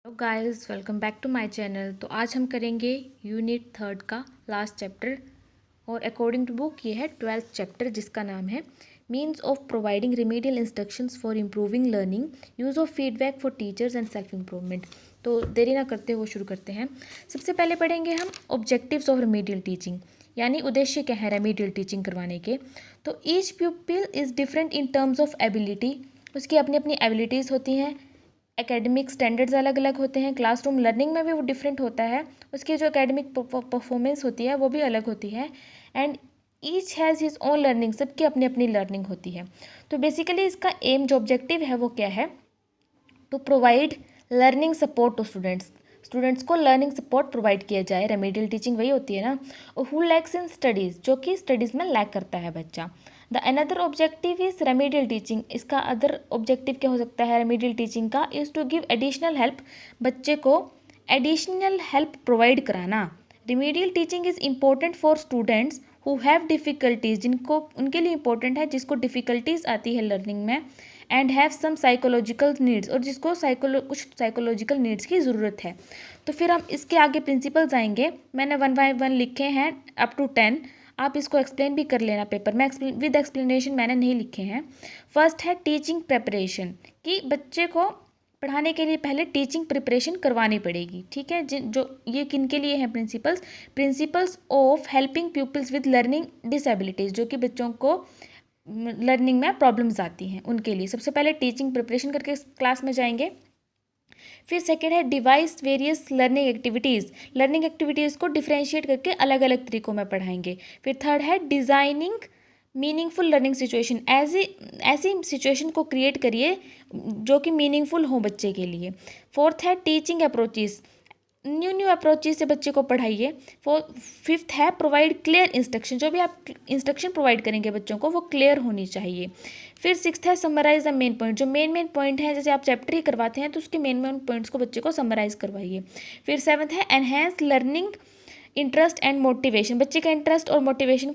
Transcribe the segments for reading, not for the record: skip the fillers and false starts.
Hello guys, welcome back to my channel. तो आज हम करेंगे यूनिट 3 का लास्ट चैप्टर और अकॉर्डिंग टू बुक ये है 12th चैप्टर जिसका नाम है means of providing remedial instructions for improving learning, use of feedback for teachers and self improvement. तो देरी ना करते हुए शुरू करते हैं। सबसे पहले पढ़ेंगे हम ऑब्जेक्टिव्स ऑफ रेमीडियल टीचिंग, यानी उद्देश्य क्या है रेमीडियल टीचिंग करवाने के। तो each प्यूपिल is different in terms of ability, उसकी अपनी अपनी एबिलिटीज़ होती हैं। एकेडमिक स्टैंडर्ड्स अलग अलग होते हैं, क्लासरूम लर्निंग में भी वो डिफरेंट होता है, उसकी जो एकेडमिक परफॉर्मेंस होती है वो भी अलग होती है। And each has his own learning, सबकी अपनी अपनी लर्निंग होती है। तो बेसिकली इसका एम जो ऑब्जेक्टिव है वो क्या है, to provide learning support to students, students को लर्निंग सपोर्ट प्रोवाइड किया जाए। रेमेडियल टीचिंग वही होती है ना। हु लैक्स इन स्टडीज़, जो कि स्टडीज़ में लैक करता है बच्चा। The another objective is remedial teaching, इसका अदर ऑब्जेक्टिव क्या हो सकता है रेमेडियल टीचिंग का, is to give additional help, बच्चे को एडिशनल हेल्प प्रोवाइड कराना। Remedial teaching is important for students who have difficulties, जिनको उनके लिए इम्पोर्टेंट है जिसको डिफ़िकल्टीज़ आती है लर्निंग में, and have some psychological needs, और जिसको कुछ साइकोलॉजिकल नीड्स की ज़रूरत है। तो फिर हम इसके आगे प्रिंसिपल्स आएंगे। मैंने 1 बाय 1 लिखे हैं अप टू 10, आप इसको एक्सप्लेन भी कर लेना पेपर में, विद एक्सप्लेनेशन मैंने नहीं लिखे हैं। फर्स्ट है टीचिंग प्रिपरेशन, कि बच्चे को पढ़ाने के लिए पहले टीचिंग प्रिपरेशन करवानी पड़ेगी। ठीक है, जिन जो ये किन के लिए हैं principles of helping peoples with learning disabilities, जो कि बच्चों को लर्निंग में प्रॉब्लम्स आती हैं उनके लिए। सबसे पहले टीचिंग प्रिपरेशन करके क्लास में जाएंगे। फिर सेकेंड है डिवाइस वेरियस लर्निंग एक्टिविटीज़ को डिफ्रेंशिएट करके अलग अलग तरीकों में पढ़ाएंगे। फिर थर्ड है डिज़ाइनिंग मीनिंगफुल लर्निंग सिचुएशन, ऐसी सिचुएशन को क्रिएट करिए जो कि मीनिंगफुल हो बच्चे के लिए। फोर्थ है टीचिंग अप्रोचेस, न्यू अप्रोचेस से बच्चे को पढ़ाइए। फिफ्थ है प्रोवाइड क्लियर इंस्ट्रक्शन, जो भी आप इंस्ट्रक्शन प्रोवाइड करेंगे बच्चों को वो क्लियर होनी चाहिए। फिर सिक्स्थ है समराइज द मेन पॉइंट, जो मेन पॉइंट है, जैसे आप चैप्टर ही करवाते हैं तो उसके मेन पॉइंट्स को बच्चे को समराइज करवाइए। फिर सेवन्थ है enhance learning interest and motivation, बच्चे का इंटरेस्ट और मोटिवेशन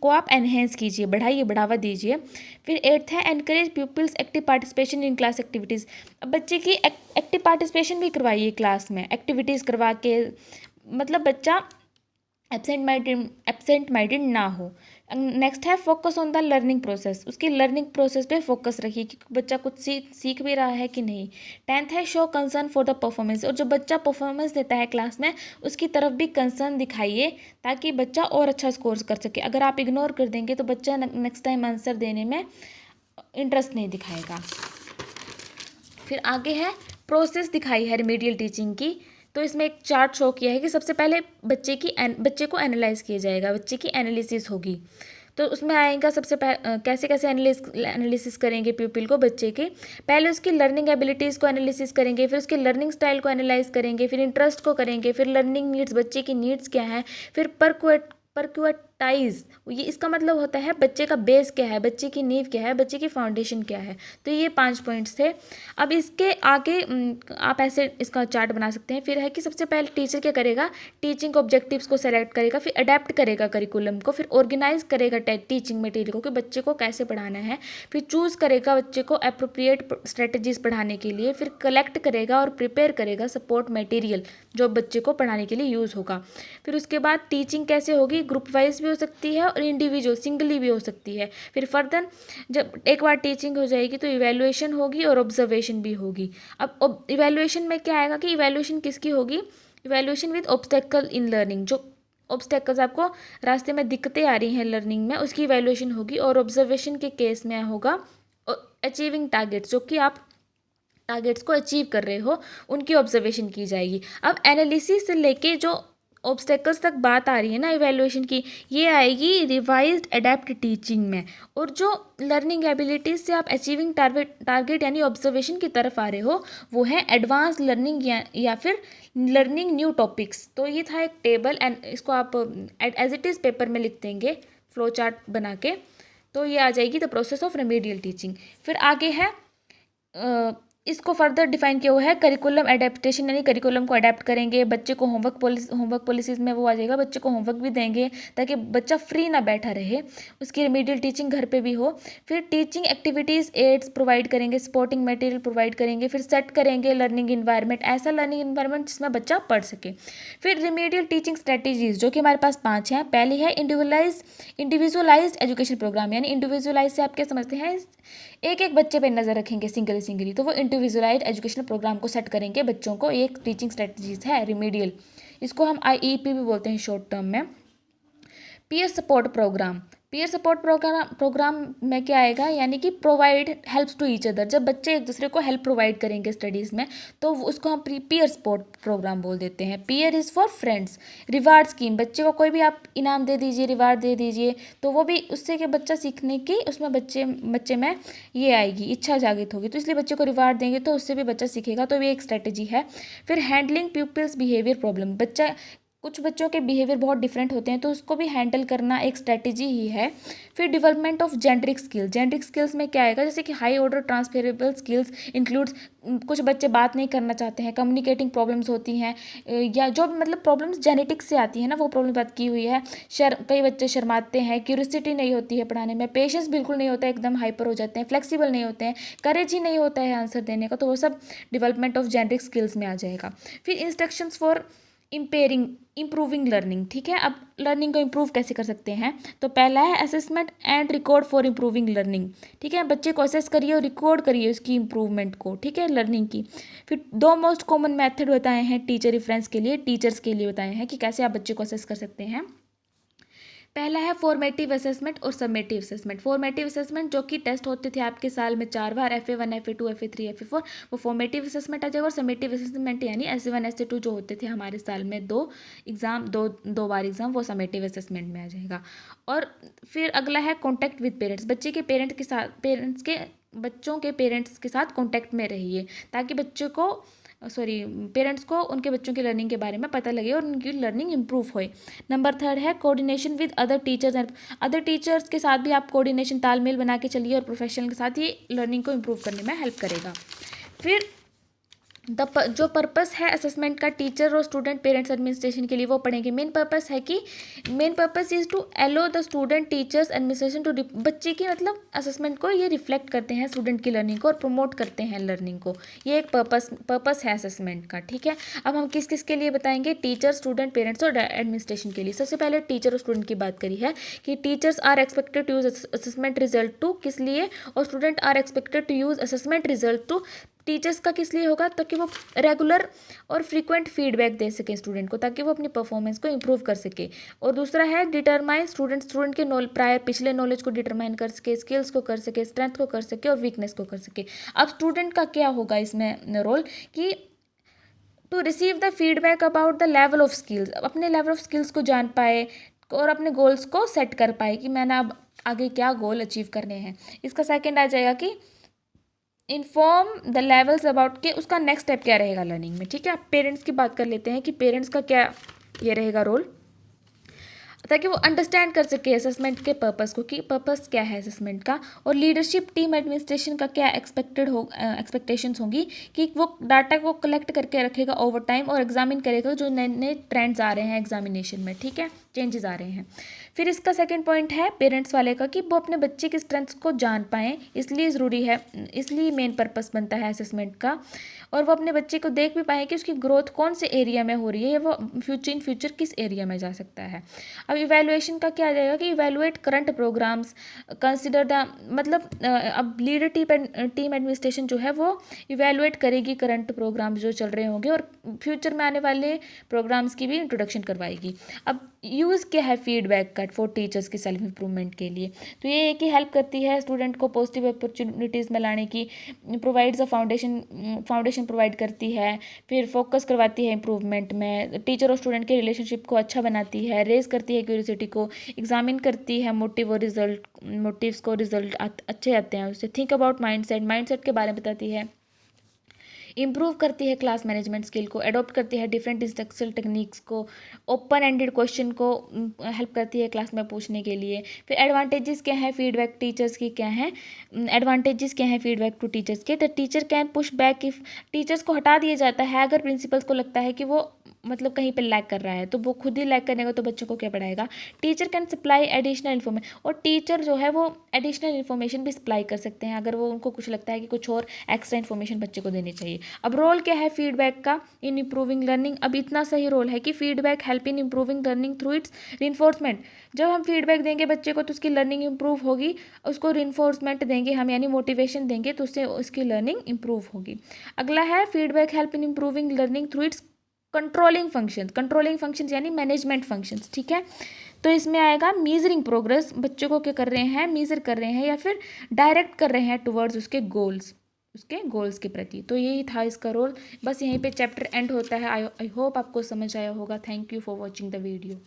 को आप एनहेंस कीजिए, बढ़ाइए, बढ़ावा दीजिए। फिर एट्थ है encourage peoples active participation in class activities, अब बच्चे की एक्टिव पार्टिसिपेशन भी करवाइए क्लास में, एक्टिविटीज़ करवा के, मतलब बच्चा एब्सेंट माइंडेड ना हो। नेक्स्ट है focus on the learning process, उसकी लर्निंग प्रोसेस पे फोकस रखिए कि बच्चा कुछ सीख भी रहा है कि नहीं। टेंथ है show concern for the performance, और जो बच्चा परफॉर्मेंस देता है क्लास में उसकी तरफ भी कंसर्न दिखाइए ताकि बच्चा और अच्छा स्कोर कर सके। अगर आप इग्नोर कर देंगे तो बच्चा नेक्स्ट टाइम आंसर देने में इंटरेस्ट नहीं दिखाएगा। फिर आगे है प्रोसेस दिखाई है रेमेडियल टीचिंग की। तो इसमें एक चार्ट शो किया है कि सबसे पहले बच्चे को एनालाइज किया जाएगा, बच्चे की एनालिसिस होगी। तो उसमें आएगा सबसे पहले कैसे कैसे एनालिसिस करेंगे प्यूपिल को, बच्चे के पहले उसकी लर्निंग एबिलिटीज़ को एनालिसिस करेंगे, फिर उसके लर्निंग स्टाइल को एनालाइज करेंगे, फिर इंटरेस्ट को करेंगे, फिर लर्निंग नीड्स, बच्चे की नीड्स क्या हैं, फिर परक्वेटाइज, ये इसका मतलब होता है बच्चे का बेस क्या है, बच्चे की नींव क्या है, बच्चे की फाउंडेशन क्या है। तो ये 5 पॉइंट्स थे। अब इसके आगे आप ऐसे इसका चार्ट बना सकते हैं। फिर है कि सबसे पहले टीचर क्या करेगा, टीचिंग ऑब्जेक्टिव्स को सेलेक्ट करेगा, फिर अडेप्ट करेगा करिकुलम को, फिर ऑर्गेनाइज करेगा टीचिंग मटेरियल को कि बच्चे को कैसे पढ़ाना है, फिर चूज़ करेगा बच्चे को अप्रोप्रिएट स्ट्रेटजीज पढ़ाने के लिए, फिर कलेक्ट करेगा और प्रिपेयर करेगा सपोर्ट मटेरियल जो बच्चे को पढ़ाने के लिए यूज़ होगा। फिर उसके बाद टीचिंग कैसे होगी, ग्रुप वाइज भी हो सकती है और इंडिविजुअल सिंगली भी हो सकती है। फिर फर्दर जब एक बार टीचिंग हो जाएगी तो इवैल्यूएशन होगी और ऑब्जर्वेशन भी होगी। अब इवैल्यूएशन में क्या आएगा कि इवैल्यूएशन किसकी होगी, evaluation with obstacle in learning, जो ऑब्स्टेकल्स आपको रास्ते में दिक्कतें आ रही हैं लर्निंग में उसकी इवैल्यूएशन होगी। और ऑब्जर्वेशन के केस में होगा अचीविंग टारगेट्स, जो कि आप टारगेट्स को अचीव कर रहे हो उनकी ऑब्जर्वेशन की जाएगी। अब एनालिसिस से लेके जो ऑब्स्टेकल्स तक बात आ रही है ना इवैल्यूएशन की, ये आएगी रिवाइज्ड अडेप्ट टीचिंग में। और जो लर्निंग एबिलिटीज़ से आप अचीविंग टारगेट यानी ऑब्जर्वेशन की तरफ आ रहे हो वो है एडवांस लर्निंग या फिर लर्निंग न्यू टॉपिक्स। तो ये था एक टेबल, एंड इसको आप एज इट इज़ पेपर में लिख देंगे फ्लो चार्ट बना के। तो ये आ जाएगी the process of remedial teaching. फिर आगे है इसको फर्दर डिफाइन किया हुआ है करिकुलम एडेप्टेशन, यानी करिकुलम को अडेप्ट करेंगे, बच्चे को होमवर्क पॉलिसीज़ में वो आ जाएगा, बच्चे को होमवर्क भी देंगे ताकि बच्चा फ्री ना बैठा रहे, उसकी रिमीडियल टीचिंग घर पे भी हो। फिर टीचिंग एक्टिविटीज़ एड्स प्रोवाइड करेंगे, सपोर्टिंग मटेरियल प्रोवाइड करेंगे, फिर सेट करेंगे लर्निंग इन्वायरमेंट, ऐसा लर्निंग इन्वायरमेंट जिसमें बच्चा पढ़ सके। फिर रिमीडियल टीचिंग स्ट्रेटेजीज जो कि हमारे पास 5 हैं। पहली है इंडिविजुअलाइज्ड एजुकेशन प्रोग्राम, यानी इंडिविजुअलाइज से आप क्या समझते हैं, एक एक बच्चे पे नज़र रखेंगे सिंगली, तो वो इंडिविजुअलाइज्ड एजुकेशन प्रोग्राम को सेट करेंगे बच्चों को। एक टीचिंग स्ट्रेटजीज है रिमीडियल, इसको हम IEP भी बोलते हैं शॉर्ट टर्म में। पीयर सपोर्ट प्रोग्राम में क्या आएगा, यानी कि provide helps to each other, जब बच्चे एक दूसरे को हेल्प प्रोवाइड करेंगे स्टडीज़ में तो उसको हम पीयर सपोर्ट प्रोग्राम बोल देते हैं। Peer is for friends. Reward scheme, बच्चे को कोई भी आप इनाम दे दीजिए, रिवार्ड दे दीजिए, तो वो भी उससे कि बच्चा सीखने की उसमें बच्चे में ये आएगी, इच्छा जागृत होगी, तो इसलिए बच्चे को रिवार्ड देंगे तो उससे भी बच्चा सीखेगा, तो ये एक स्ट्रेटेजी है। फिर हैंडलिंग पीपल्स बिहेवियर प्रॉब्लम, कुछ बच्चों के बिहेवियर बहुत डिफरेंट होते हैं तो उसको भी हैंडल करना एक स्ट्रेटेजी ही है। फिर डेवलपमेंट ऑफ जेंडरिक स्किल्स में क्या आएगा, जैसे कि high order transferable skills includes, कुछ बच्चे बात नहीं करना चाहते हैं, कम्युनिकेटिंग प्रॉब्लम्स होती हैं, या जो मतलब प्रॉब्लम्स जेनेटिक्स से आती है ना, वो प्रॉब्लम बात की हुई है। कई बच्चे शर्माते हैं, क्यूरियोसिटी नहीं होती है पढ़ाने में, पेशेंस बिल्कुल नहीं होता है, एकदम हाइपर हो जाते हैं, फ्लेक्सिबल नहीं होते हैं, करेज ही नहीं होता है आंसर देने का, तो वो सब डेवलपमेंट ऑफ जेंडरिक स्किल्स में आ जाएगा। फिर इंस्ट्रक्शंस फॉर इम्प्रूविंग लर्निंग, ठीक है। अब लर्निंग को इम्प्रूव कैसे कर सकते हैं, तो पहला है assessment and record for improving learning, ठीक है। बच्चे को असेस करिए और रिकॉर्ड करिए उसकी इम्प्रूवमेंट को, ठीक है, लर्निंग की। फिर 2 मोस्ट कॉमन मेथड बताए हैं टीचर रेफरेंस के लिए, टीचर्स के लिए बताए हैं कि कैसे आप बच्चे को असेस कर सकते हैं। पहला है फॉर्मेटिव असेसमेंट और सबमेटिव असेसमेंट। फॉर्मेटिव असेसमेंट जो कि टेस्ट होते थे आपके साल में 4 बार, FA1 FA2 FA3 FA4, वो फॉर्मेटिव असेसमेंट आ जाएगा। और सबमेटिव असेसमेंट यानी SA1 SA2 जो होते थे हमारे साल में 2 बार एग्जाम, वो सबमेटिव असेसमेंट में आ जाएगा। और फिर अगला है कॉन्टैक्ट विद पेरेंट्स, बच्चों के पेरेंट्स के साथ कॉन्टैक्ट में रहिए ताकि पेरेंट्स को उनके बच्चों की लर्निंग के बारे में पता लगे और उनकी लर्निंग इंप्रूव होए। नंबर 3 है कोऑर्डिनेशन विद अदर टीचर्स के साथ भी आप कोऑर्डिनेशन तालमेल बना के चलिए और प्रोफेशनल के साथ ये लर्निंग को इम्प्रूव करने में हेल्प करेगा। फिर जो पर्पस है असेसमेंट का टीचर और स्टूडेंट पेरेंट्स एडमिनिस्ट्रेशन के लिए, वो पढ़ेंगे। Main purpose is to allow the student teachers administration to, बच्चे की मतलब असेसमेंट को ये रिफ्लेक्ट करते हैं स्टूडेंट की लर्निंग को और प्रमोट करते हैं लर्निंग को, ये एक पर्पस है असेसमेंट का, ठीक है। अब हम किस किस के लिए बताएंगे, टीचर, स्टूडेंट, पेरेंट्स और एडमिनिस्ट्रेशन के लिए। सबसे पहले टीचर और स्टूडेंट की बात करी है कि teachers are expected to use assessment result to, किस लिए, और student are expected to use assessment result to. Teachers का किस लिए होगा, ताकि वो रेगुलर और फ्रीक्वेंट फीडबैक दे सके स्टूडेंट को, ताकि वो अपनी परफॉर्मेंस को इम्प्रूव कर सके। और दूसरा है डिटरमाइन स्टूडेंट के पिछले नॉलेज को डिटरमाइन कर सके, स्किल्स को कर सके, स्ट्रेंथ को कर सके और वीकनेस को कर सके। अब स्टूडेंट का क्या होगा इसमें रोल, कि to receive the feedback about the level of skills, अपने लेवल ऑफ स्किल्स को जान पाए और अपने गोल्स को सेट कर पाए कि मैंने अब आगे क्या गोल अचीव करने हैं। इसका सेकेंड आ जाएगा कि इन्फॉर्म द लेवल्स अबाउट, के उसका नेक्स्ट स्टेप क्या रहेगा लर्निंग में, ठीक है। आप पेरेंट्स की बात कर लेते हैं कि पेरेंट्स का क्या ये रहेगा रोल, ताकि वो अंडरस्टैंड कर सके असेसमेंट के पर्पस को, कि पर्पस क्या है असेसमेंट का। और लीडरशिप टीम एडमिनिस्ट्रेशन का क्या एक्सपेक्टेशंस होंगी, कि वो डाटा को कलेक्ट करके रखेगा ओवर टाइम और एग्जामिन करेगा जो नए नए ट्रेंड्स आ रहे हैं एग्जामिनेशन में, ठीक है, चेंजेस आ रहे हैं। फिर इसका सेकंड पॉइंट है पेरेंट्स वाले का, कि वो अपने बच्चे की स्ट्रेंथ्स को जान पाएँ, इसलिए ज़रूरी है, इसलिए मेन पर्पस बनता है असेसमेंट का। और वो अपने बच्चे को देख भी पाएँ कि उसकी ग्रोथ कौन से एरिया में हो रही है, या वो फ्यूचर किस एरिया में जा सकता है। अब इवैल्यूएशन का क्या आ जाएगा, कि evaluate current programs, consider the, मतलब अब लीडर टीम एडमिनिस्ट्रेशन जो है वो इवैल्यूएट करेगी करंट प्रोग्राम्स जो चल रहे होंगे और फ्यूचर में आने वाले प्रोग्राम्स की भी इंट्रोडक्शन करवाएगी। अब यूज़ क्या है फीडबैक का फॉर टीचर्स की सेल्फ इंप्रूवमेंट के लिए, तो ये एक ही हेल्प करती है स्टूडेंट को पॉजिटिव अपॉर्चुनिटीज़ में लाने की, प्रोवाइड्स अ फाउंडेशन प्रोवाइड करती है, फिर फोकस करवाती है इंप्रूवमेंट में, टीचर और स्टूडेंट के रिलेशनशिप को अच्छा बनाती है, रेज करती है क्यूरियोसिटी को, एग्जामिन करती है मोटिव्स को, रिजल्ट अच्छे आते हैं उससे। थिंक अबाउट माइंडसेट के बारे में बताती है, इम्प्रूव करती है क्लास मैनेजमेंट स्किल को, अडॉप्ट करती है डिफरेंट इंस्ट्रक्शनल टेक्निक्स को, ओपन एंडेड क्वेश्चन को हेल्प करती है क्लास में पूछने के लिए। फिर एडवांटेजेस क्या है फीडबैक टीचर्स की, क्या है एडवांटेजेस क्या है फीडबैक टू टीचर्स के, the teacher can push back if, teachers को हटा दिया जाता है अगर प्रिंसिपल्स को लगता है कि वो मतलब कहीं पे लैग कर रहा है, तो वो खुद ही लैग करेगा तो बच्चों को क्या पढ़ाएगा। Teacher can supply additional information, और टीचर जो है वो एडिशनल इन्फॉर्मेशन भी सप्लाई कर सकते हैं अगर वो उनको कुछ लगता है कि कुछ और एक्स्ट्रा इन्फॉर्मेशन बच्चे को देनी चाहिए। अब रोल क्या है फीडबैक का इन इम्प्रूविंग लर्निंग, अब इतना सही रोल है कि feedback help in improving learning through it's reinforcement. जब हम फीडबैक देंगे बच्चे को तो उसकी लर्निंग इंप्रूव होगी, उसको रिइंफोर्समेंट देंगे हम यानी मोटिवेशन देंगे तो उससे उसकी लर्निंग इंप्रूव होगी। अगला है feedback help in improving learning through it's controlling function, controlling function यानी मैनेजमेंट फंक्शंस, ठीक है। तो इसमें आएगा मीजरिंग प्रोग्रेस, बच्चों को क्या कर रहे हैं, मीजर कर रहे हैं या फिर डायरेक्ट कर रहे हैं टुवर्ड्स उसके गोल्स, उसके गोल्स के प्रति। तो यही था इसका रोल। बस यहीं पे चैप्टर एंड होता है। आई होप आपको समझ आया होगा। Thank you for watching the video.